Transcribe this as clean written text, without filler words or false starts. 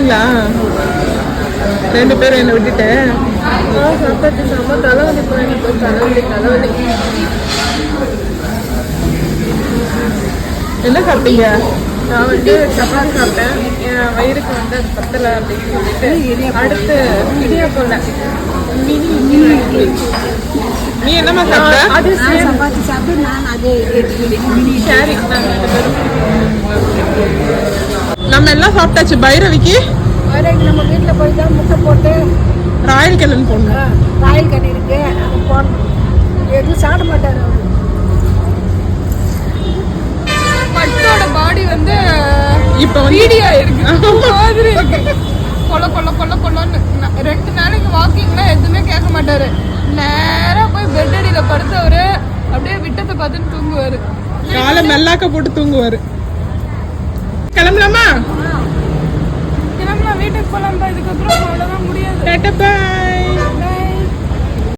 சாப்பிட்டீங்களா? 2 பேரும் என்ன விட்டுட்டு சாப்பிட்டு செம்ம தலைவலி போயிட்டு தலைவலி. என்ன சாப்பிட்டீங்க? நான் சப்பாத்தி சாப்பிட்டேன். என் வயிறுக்கு அது பத்தலை அப்படின்னு சொல்லிட்டு அடுத்து இடியாப்பம்ல நீ என்னம்மா சாப்பிட்ட? அது சப்பாத்தி சாப்பிட்டு நான் அது ஷேரிங். நம்ம எல்லாம் சாப்பிட்டாச்சு. பைரவிக்கு நம்ம வீட்டில் போய் தான் முட்டை போட்டு ராயல் கண்ணன் போடணும். ராயல் கண்ணி இருக்கு அது போடணும். எதுவும் சாப்பிட மாட்டாரு அவரு. பட்டோட பாடி இப்போ வீடியோ இருக்கு மாதிரி இருக்கு. கொல்லன்னு 2 நாளைக்கு வாக்கிங்லாம் எதுவுமே கேட்க மாட்டாரு. நேரா போய் பெட் அடியில படுத்தவரு அப்படியே விட்டத்தை பார்த்துன்னு தூங்குவாரு. காலை மெல்லாக்க போட்டு தூங்குவாரு.